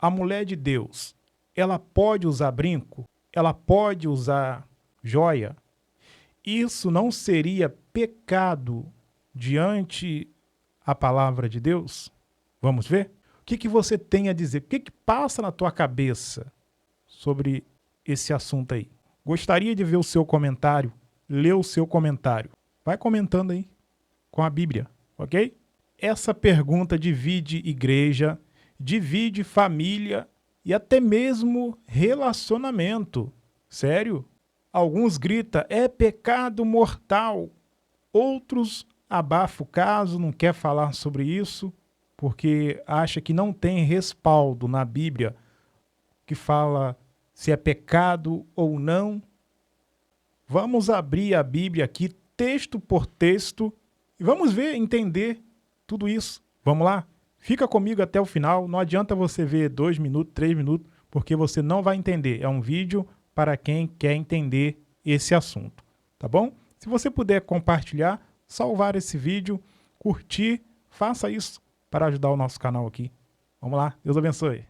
a mulher de Deus, ela pode usar brinco? Ela pode usar joia? Isso não seria pecado diante a palavra de Deus? Vamos ver? O que você tem a dizer? O que passa na tua cabeça sobre esse assunto aí? Gostaria de ver o seu comentário, ler o seu comentário. Vai comentando aí com a Bíblia, ok? Essa pergunta divide igreja, divide família e até mesmo relacionamento. Sério? Alguns gritam, é pecado mortal. Outros abafam o caso, não quer falar sobre isso, porque acha que não tem respaldo na Bíblia que fala se é pecado ou não. Vamos abrir a Bíblia aqui, texto por texto, e vamos ver, entender tudo isso. Vamos lá? Fica comigo até o final. Não adianta você ver 2 minutos, 3 minutos, porque você não vai entender. É um vídeo para quem quer entender esse assunto, tá bom? Se você puder compartilhar, salvar esse vídeo, curtir, faça isso para ajudar o nosso canal aqui. Vamos lá, Deus abençoe.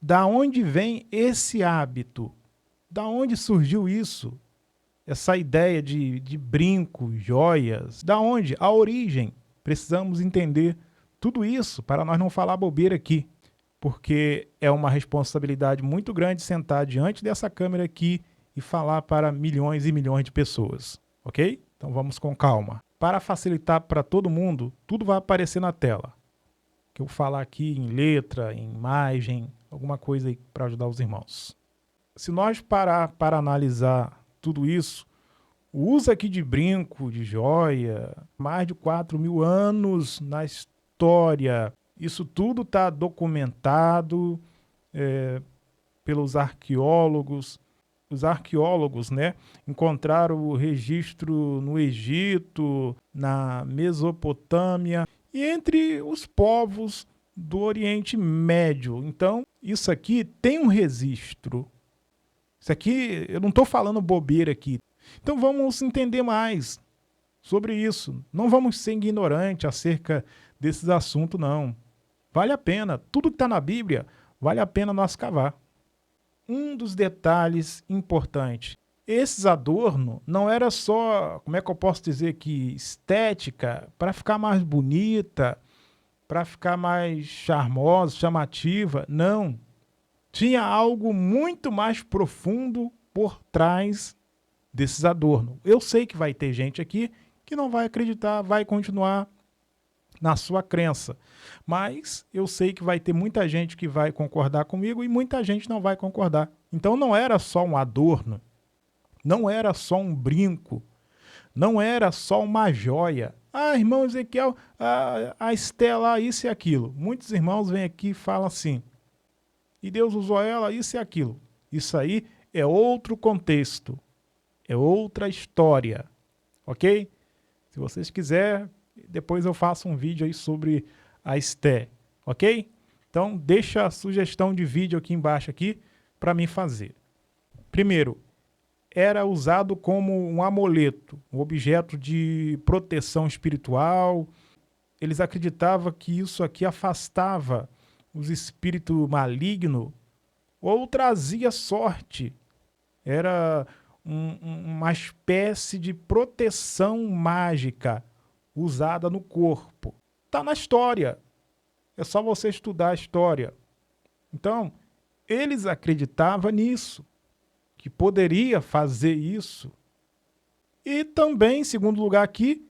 Da onde vem esse hábito? Da onde surgiu isso? Essa ideia de brinco, joias, da onde? A origem. Precisamos entender tudo isso para nós não falar bobeira aqui, porque é uma responsabilidade muito grande sentar diante dessa câmera aqui e falar para milhões e milhões de pessoas, ok? Então vamos com calma. Para facilitar para todo mundo, tudo vai aparecer na tela. Que eu vou falar aqui em letra, em imagem, alguma coisa aí para ajudar os irmãos. Se nós parar para analisar tudo isso, o uso aqui de brinco, de joia, mais de 4.000 anos na história, isso tudo está documentado pelos arqueólogos. Os arqueólogos, né, encontraram o registro no Egito, na Mesopotâmia e entre os povos do Oriente Médio. Então, isso aqui tem um registro. Isso aqui, eu não estou falando bobeira aqui. Então vamos entender mais sobre isso. Não vamos ser ignorantes acerca desses assuntos, não. Vale a pena. Tudo que está na Bíblia, vale a pena nós cavar. Um dos detalhes importantes. Esses adornos não era só, como é que eu posso dizer aqui, estética, para ficar mais bonita, para ficar mais charmosa, chamativa. Não. Tinha algo muito mais profundo por trás desses adornos. Eu sei que vai ter gente aqui que não vai acreditar, vai continuar na sua crença. Mas eu sei que vai ter muita gente que vai concordar comigo e muita gente não vai concordar. Então não era só um adorno, não era só um brinco, não era só uma joia. Ah, irmão Ezequiel, a Estela, isso e aquilo. Muitos irmãos vêm aqui e falam assim, e Deus usou ela, isso e aquilo. Isso aí é outro contexto, é outra história, ok? Se vocês quiserem, depois eu faço um vídeo aí sobre a Esté, ok? Então deixa a sugestão de vídeo aqui embaixo aqui para mim fazer. Primeiro, era usado como um amuleto, um objeto de proteção espiritual. Eles acreditavam que isso aqui afastava os espíritos malignos ou trazia sorte. Era uma espécie de proteção mágica usada no corpo. Está na história. É só você estudar a história. Então, eles acreditavam nisso, que poderia fazer isso. E também, em segundo lugar aqui,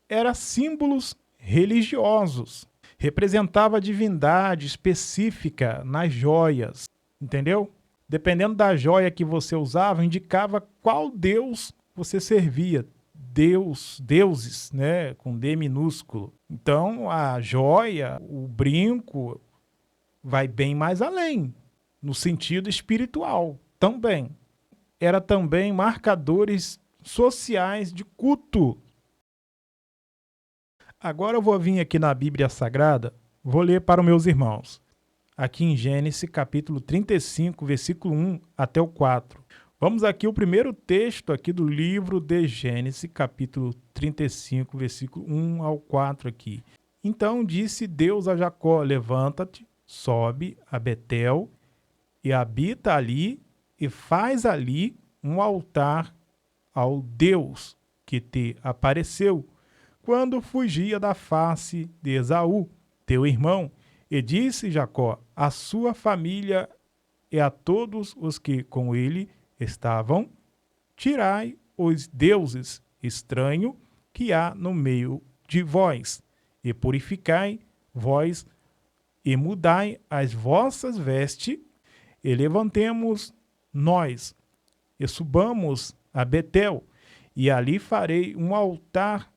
eram símbolos religiosos. Representava a divindade específica nas joias, entendeu? Dependendo da joia que você usava, indicava qual deus você servia. Deuses, né, com D minúsculo. Então, a joia, o brinco, vai bem mais além, no sentido espiritual também. Era também marcadores sociais de culto. Agora eu vou vir aqui na Bíblia Sagrada, vou ler para os meus irmãos. Aqui em Gênesis, capítulo 35, versículo 1 até o 4. Vamos aqui o primeiro texto aqui do livro de Gênesis, capítulo 35, versículo 1 ao 4 aqui. Então disse Deus a Jacó: levanta-te, sobe a Betel e habita ali e faz ali um altar ao Deus que te apareceu quando fugia da face de Esaú, teu irmão. E disse Jacó à sua família e a todos os que com ele estavam: tirai os deuses estranhos que há no meio de vós, e purificai vós, e mudai as vossas vestes, e levantemos nós, e subamos a Betel, e ali farei um altar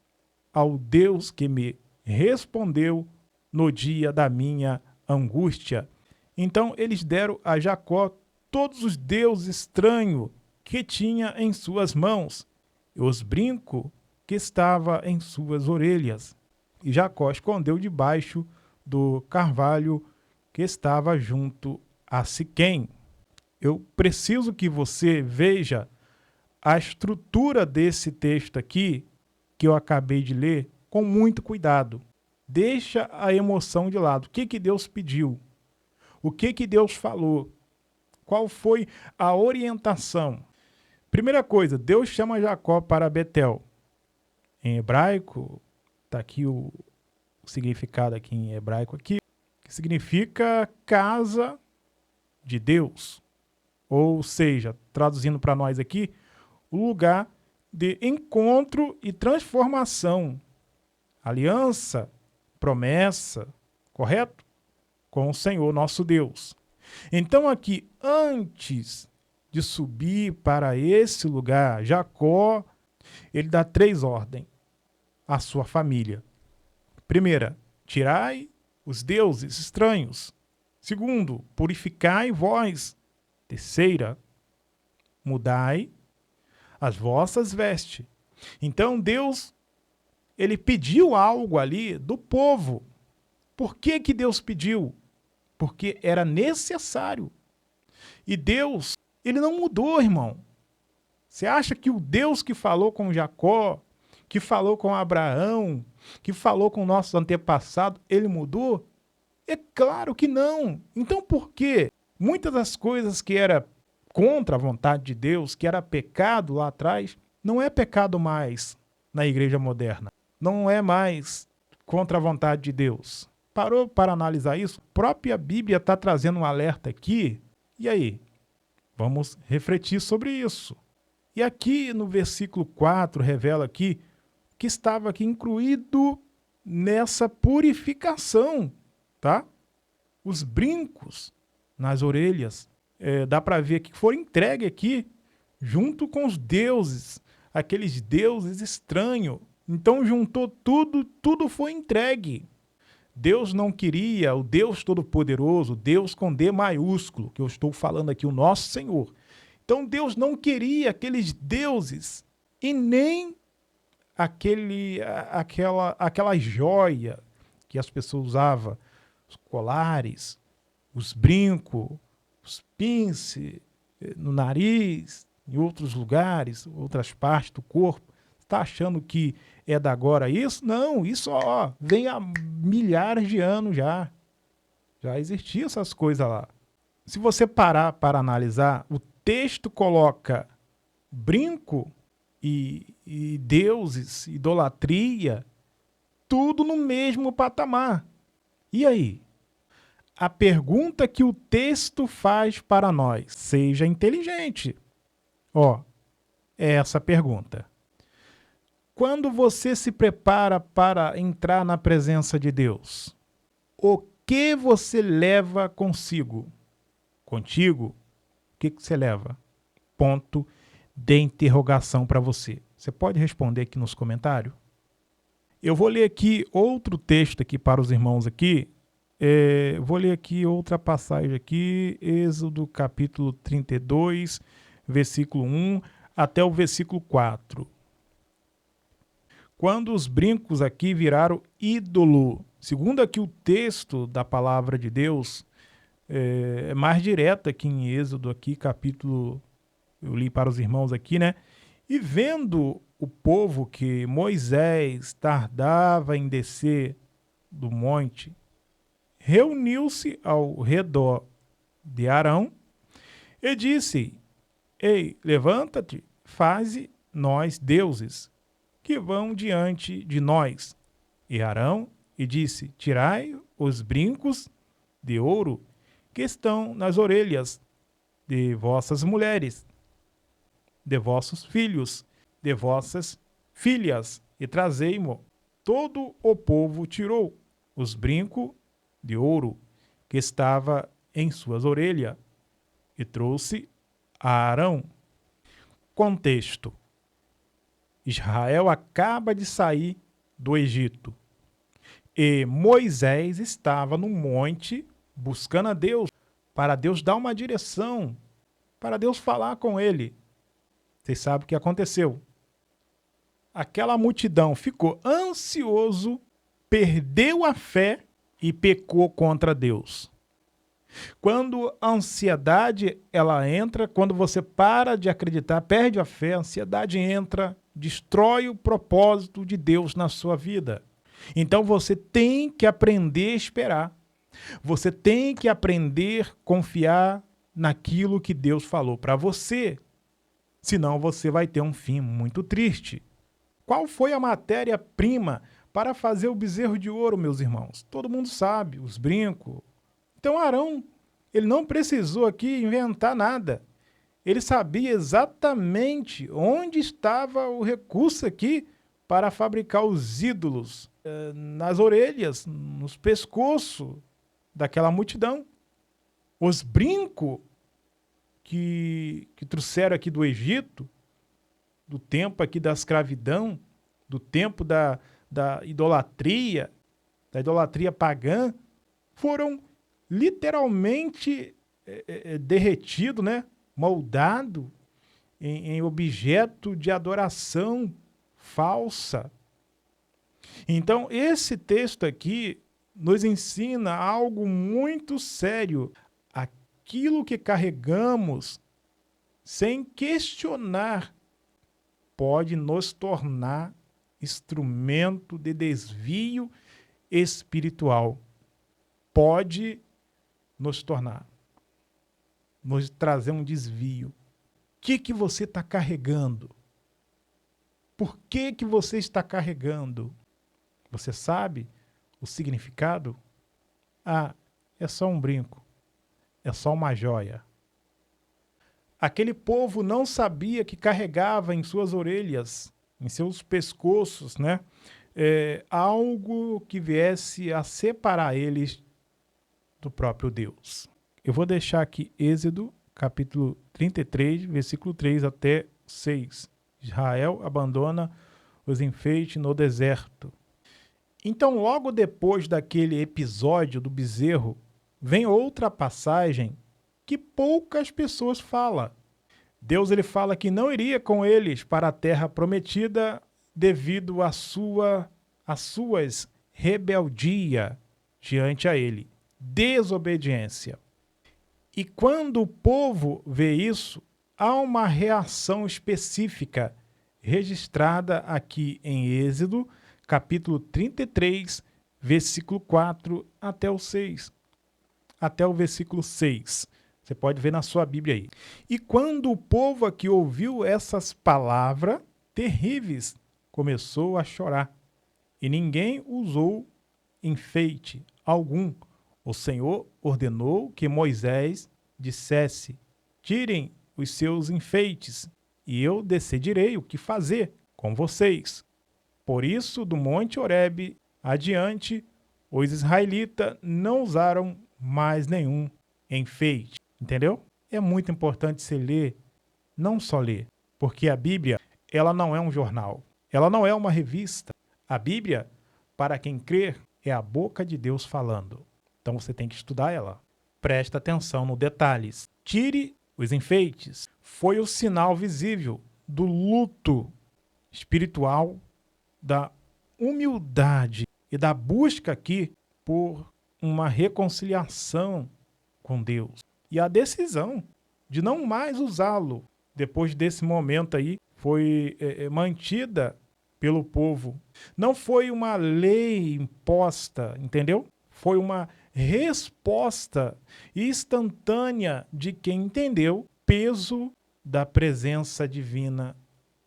ao Deus que me respondeu no dia da minha angústia. Então eles deram a Jacó todos os deuses estranhos que tinha em suas mãos, e os brincos que estava em suas orelhas. E Jacó escondeu debaixo do carvalho que estava junto a Siquém. Eu preciso que você veja a estrutura desse texto aqui, que eu acabei de ler, com muito cuidado. Deixa a emoção de lado. O que Deus pediu? O que Deus falou? Qual foi a orientação? Primeira coisa, Deus chama Jacó para Betel. Em hebraico, está aqui o significado aqui em hebraico, aqui, que significa casa de Deus. Ou seja, traduzindo para nós aqui, o lugar de encontro e transformação. Aliança, promessa, correto? Com o Senhor nosso Deus. Então aqui, antes de subir para esse lugar, Jacó, ele dá 3 ordens à sua família. Primeira, tirai os deuses estranhos. Segundo, purificai vós. Terceira, mudai as vossas vestes. Então Deus, ele pediu algo ali do povo. Por que Deus pediu? Porque era necessário. E Deus, ele não mudou, irmão. Você acha que o Deus que falou com Jacó, que falou com Abraão, que falou com nossos antepassados, ele mudou? É claro que não. Então por quê? Muitas das coisas que era contra a vontade de Deus, que era pecado lá atrás, não é pecado mais na igreja moderna. Não é mais contra a vontade de Deus. Parou para analisar isso? A própria Bíblia está trazendo um alerta aqui. E aí? Vamos refletir sobre isso. E aqui no versículo 4 revela aqui que estava aqui incluído nessa purificação, tá? Os brincos nas orelhas, dá para ver que foram entregues aqui junto com os deuses, aqueles deuses estranhos. Então juntou tudo, tudo foi entregue. Deus não queria, o Deus Todo-Poderoso, Deus com D maiúsculo, que eu estou falando aqui, o nosso Senhor. Então Deus não queria aqueles deuses e nem aquela joia que as pessoas usavam, os colares, os brincos, os pinces no nariz, em outros lugares, outras partes do corpo. Está achando que é da agora isso? Não, isso vem há milhares de anos já. Já existiam essas coisas lá. Se você parar para analisar, o texto coloca brinco e deuses, idolatria, tudo no mesmo patamar. E aí? A pergunta que o texto faz para nós, seja inteligente. É essa pergunta. Quando você se prepara para entrar na presença de Deus, o que você leva consigo? Contigo? O que você leva? Ponto de interrogação para você. Você pode responder aqui nos comentários? Eu vou ler aqui outro texto aqui para os irmãos aqui. Vou ler aqui outra passagem aqui, Êxodo capítulo 32, versículo 1 até o versículo 4. Quando os brincos aqui viraram ídolo, segundo aqui o texto da palavra de Deus, é mais direto aqui em Êxodo, aqui, capítulo, eu li para os irmãos aqui, né? E vendo o povo que Moisés tardava em descer do monte reuniu-se ao redor de Arão e disse: Ei, levanta-te, faze nós deuses, que vão diante de nós. E Arão e disse: Tirai os brincos de ouro que estão nas orelhas de vossas mulheres, de vossos filhos, de vossas filhas, e trazei-mo. Todo o povo tirou os brincos de ouro que estava em suas orelhas e trouxe a Arão. Contexto: Israel acaba de sair do Egito e Moisés estava no monte buscando a Deus, para Deus dar uma direção, para Deus falar com ele. Vocês sabem o que aconteceu? Aquela multidão ficou ansioso, perdeu a fé e pecou contra Deus. Quando a ansiedade ela entra, quando você para de acreditar, perde a fé, a ansiedade entra, destrói o propósito de Deus na sua vida. Então você tem que aprender a esperar. Você tem que aprender a confiar naquilo que Deus falou para você. Senão você vai ter um fim muito triste. Qual foi a matéria-prima para fazer o bezerro de ouro, meus irmãos? Todo mundo sabe, os brincos. Então Arão, ele não precisou aqui inventar nada. Ele sabia exatamente onde estava o recurso aqui para fabricar os ídolos nas orelhas, nos pescoços daquela multidão. Os brincos que trouxeram aqui do Egito, do tempo aqui da escravidão, do tempo da idolatria pagã, foram literalmente derretidos, né? Moldado em objeto de adoração falsa. Então, esse texto aqui nos ensina algo muito sério. Aquilo que carregamos, sem questionar, pode nos tornar instrumento de desvio espiritual. Pode nos tornar, nos trazer um desvio. O que você está carregando? Por que você está carregando? Você sabe o significado? Ah, é só um brinco. É só uma joia. Aquele povo não sabia que carregava em suas orelhas, em seus pescoços, né? Algo que viesse a separar eles do próprio Deus. Eu vou deixar aqui Êxodo, capítulo 33, versículo 3 até 6. Israel abandona os enfeites no deserto. Então, logo depois daquele episódio do bezerro, vem outra passagem que poucas pessoas falam. Deus ele fala que não iria com eles para a terra prometida devido às suas rebeldia diante a ele, desobediência. E quando o povo vê isso, há uma reação específica registrada aqui em Êxodo, capítulo 33, versículo 4 até o 6. Até o versículo 6. Você pode ver na sua Bíblia aí. E quando o povo aqui ouviu essas palavras terríveis, começou a chorar. E ninguém usou enfeite algum. O Senhor ordenou que Moisés dissesse: tirem os seus enfeites, e eu decidirei o que fazer com vocês. Por isso, do monte Horebe adiante, os israelitas não usaram mais nenhum enfeite. Entendeu? É muito importante você ler, não só ler, porque a Bíblia, ela não é um jornal, ela não é uma revista. A Bíblia, para quem crer, é a boca de Deus falando. Então você tem que estudar ela. Presta atenção nos detalhes. Tire os enfeites. Foi o sinal visível do luto espiritual, da humildade e da busca aqui por uma reconciliação com Deus. E a decisão de não mais usá-lo depois desse momento aí foi mantida pelo povo. Não foi uma lei imposta, entendeu? Foi uma resposta instantânea de quem entendeu o peso da presença divina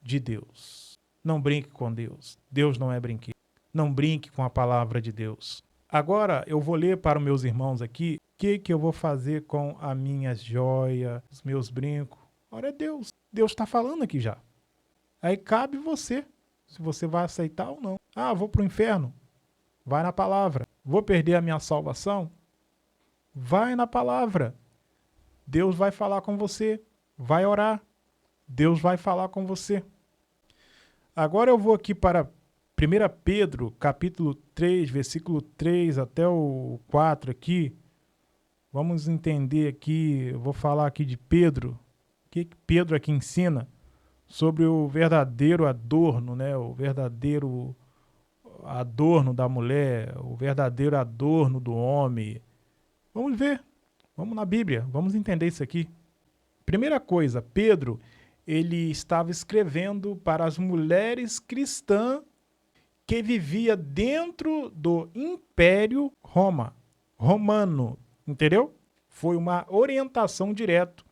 de Deus. Não brinque com Deus. Deus não é brinquedo. Não brinque com a palavra de Deus. Agora eu vou ler para os meus irmãos aqui o que eu vou fazer com as minhas joias, os meus brincos. Ora, é Deus. Deus está falando aqui já. Aí cabe você, se você vai aceitar ou não. Ah, vou para o inferno. Vai na palavra. Vou perder a minha salvação? Vai na palavra. Deus vai falar com você. Vai orar. Deus vai falar com você. Agora eu vou aqui para 1 Pedro, capítulo 3, versículo 3 até o 4 aqui. Vamos entender aqui, eu vou falar aqui de Pedro. O que Pedro aqui ensina sobre o verdadeiro adorno, né? O verdadeiro adorno da mulher, o verdadeiro adorno do homem. Vamos ver, vamos na Bíblia, vamos entender isso aqui. Primeira coisa, Pedro, ele estava escrevendo para as mulheres cristãs que vivia dentro do Império Romano, entendeu? Foi uma orientação direta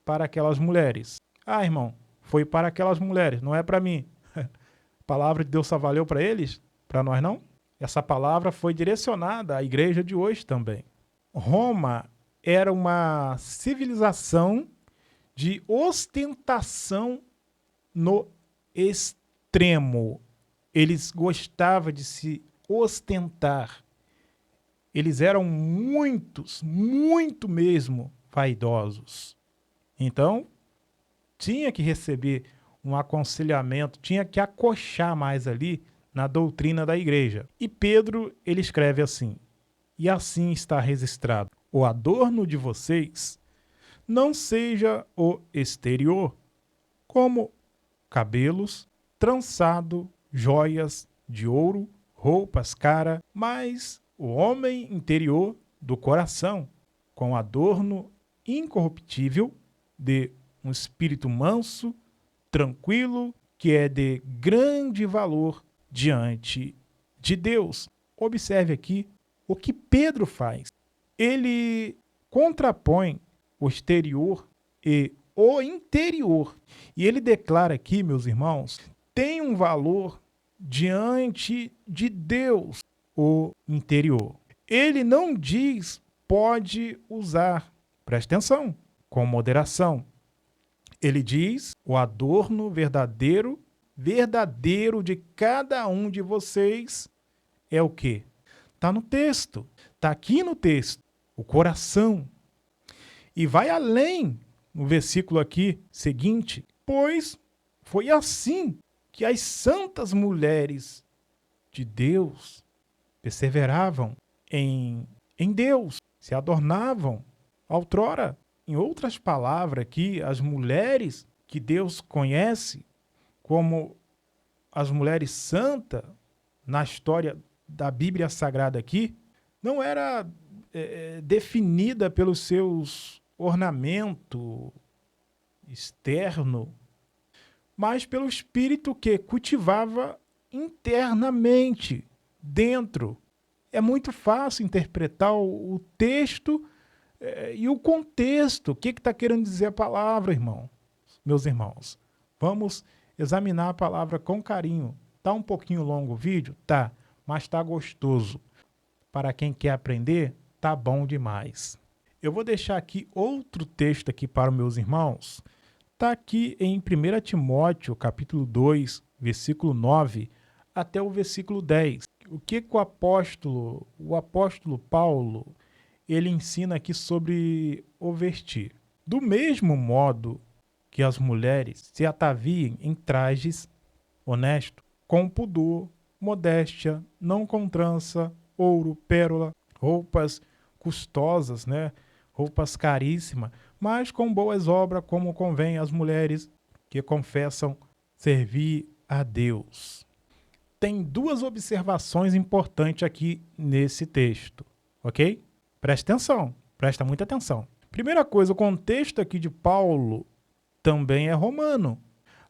para aquelas mulheres. Ah, irmão, foi para aquelas mulheres, não é para mim. A palavra de Deus só valeu para eles? Para nós não? Essa palavra foi direcionada à igreja de hoje também. Roma era uma civilização de ostentação no extremo. Eles gostavam de se ostentar. Eles eram muito mesmo vaidosos. Então, tinha que receber um aconselhamento, tinha que acochar mais ali na doutrina da igreja. E Pedro, ele escreve assim: e assim está registrado: o adorno de vocês não seja o exterior, como cabelos, trançado, joias de ouro, roupas caras, mas o homem interior do coração, com adorno incorruptível de um espírito manso, tranquilo, que é de grande valor diante de Deus. Observe aqui o que Pedro faz. Ele contrapõe o exterior e o interior. E ele declara aqui, meus irmãos, tem um valor diante de Deus, o interior. Ele não diz pode usar, presta atenção, com moderação. Ele diz o adorno verdadeiro de cada um de vocês é o quê? Está no texto, está aqui no texto, o coração. E vai além no versículo aqui seguinte, pois foi assim que as santas mulheres de Deus perseveravam em Deus, se adornavam outrora. Em outras palavras aqui, as mulheres que Deus conhece como as mulheres santas na história da Bíblia Sagrada aqui, não era definida pelos seus ornamentos externo, mas pelo espírito que cultivava internamente, dentro. É muito fácil interpretar o texto e o contexto. O que está querendo dizer a palavra, irmão? Meus irmãos, vamos examinar a palavra com carinho. Tá um pouquinho longo o vídeo? Tá, mas tá gostoso. Para quem quer aprender, tá bom demais. Eu vou deixar aqui outro texto aqui para os meus irmãos. Está aqui em 1 Timóteo, capítulo 2, versículo 9, até o versículo 10. O que o apóstolo Paulo, ele ensina aqui sobre o vestir. Do mesmo modo que as mulheres se ataviem em trajes honestos, com pudor, modéstia, não com trança, ouro, pérola, roupas custosas, né? Roupas caríssimas, mas com boas obras, como convém às mulheres que confessam servir a Deus. Tem duas observações importantes aqui nesse texto, ok? Presta atenção, presta muita atenção. Primeira coisa, o contexto aqui de Paulo também é romano.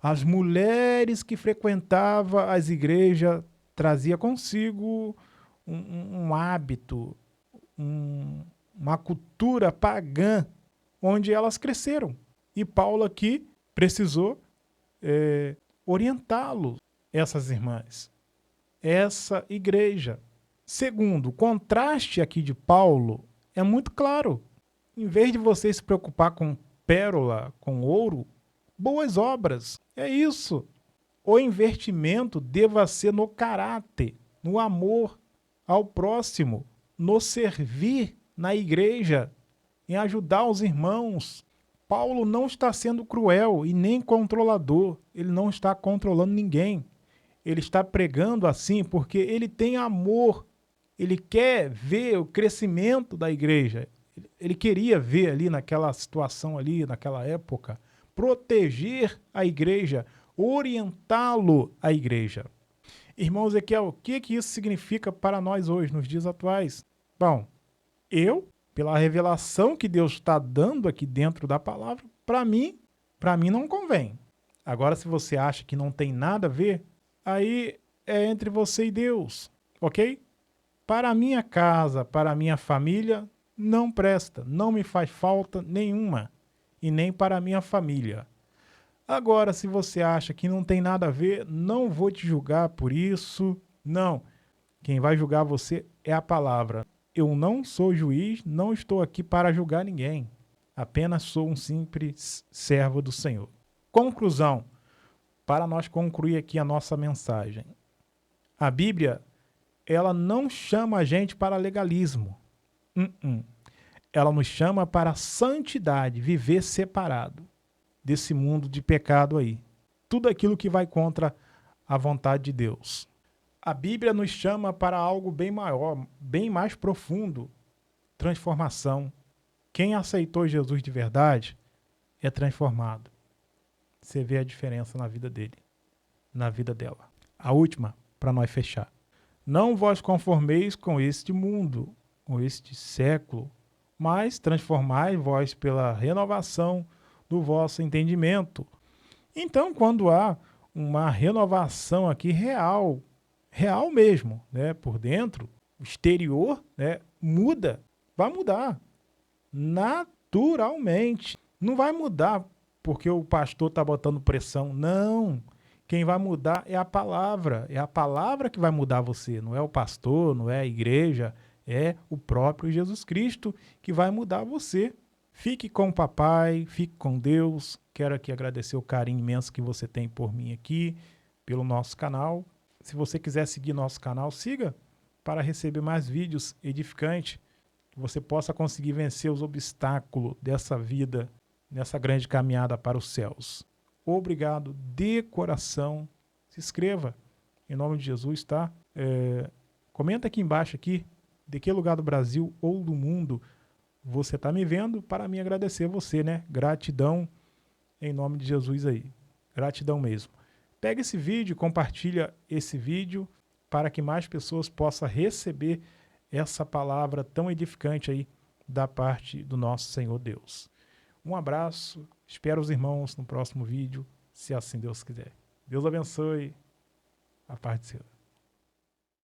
As mulheres que frequentavam as igrejas trazia consigo um hábito, uma cultura pagã, onde elas cresceram. E Paulo aqui precisou orientá-los, essas irmãs, essa igreja. Segundo, o contraste aqui de Paulo é muito claro. Em vez de você se preocupar com pérola, com ouro, boas obras. É isso. O investimento deva ser no caráter, no amor ao próximo, no servir na igreja, em ajudar os irmãos. Paulo não está sendo cruel e nem controlador. Ele não está controlando ninguém. Ele está pregando assim porque ele tem amor. Ele quer ver o crescimento da igreja. Ele queria ver ali naquela situação ali, naquela época, proteger a igreja, orientá-lo à igreja. Irmão Ezequiel, o que isso significa para nós hoje, nos dias atuais? Bom, pela revelação que Deus está dando aqui dentro da palavra, para mim não convém. Agora, se você acha que não tem nada a ver, aí é entre você e Deus, ok? Para a minha casa, para a minha família, não presta, não me faz falta nenhuma, e nem para a minha família. Agora, se você acha que não tem nada a ver, não vou te julgar por isso, não. Quem vai julgar você é a palavra. Eu não sou juiz, não estou aqui para julgar ninguém. Apenas sou um simples servo do Senhor. Conclusão, para nós concluir aqui a nossa mensagem. A Bíblia, ela não chama a gente para legalismo. Ela nos chama para santidade, viver separado desse mundo de pecado aí. Tudo aquilo que vai contra a vontade de Deus. A Bíblia nos chama para algo bem maior, bem mais profundo. Transformação. Quem aceitou Jesus de verdade é transformado. Você vê a diferença na vida dele, na vida dela. A última, para nós fechar. Não vos conformeis com este mundo, com este século, mas transformai-vos pela renovação do vosso entendimento. Então, quando há uma renovação aqui real mesmo, né, por dentro, o exterior, né, muda, vai mudar naturalmente. Não vai mudar porque o pastor está botando pressão, não. Quem vai mudar é a palavra que vai mudar você, não é o pastor, não é a igreja, é o próprio Jesus Cristo que vai mudar você. Fique com o papai, fique com Deus. Quero aqui agradecer o carinho imenso que você tem por mim aqui, pelo nosso canal. Se você quiser seguir nosso canal, siga para receber mais vídeos edificantes, que você possa conseguir vencer os obstáculos dessa vida, nessa grande caminhada para os céus. Obrigado de coração. Se inscreva em nome de Jesus, tá? Comenta aqui embaixo de que lugar do Brasil ou do mundo você está me vendo, para me agradecer você, né? Gratidão em nome de Jesus aí. Gratidão mesmo. Pega esse vídeo, compartilha esse vídeo para que mais pessoas possam receber essa palavra tão edificante aí da parte do nosso Senhor Deus. Um abraço, espero os irmãos no próximo vídeo, se assim Deus quiser. Deus abençoe, a paz do Senhor.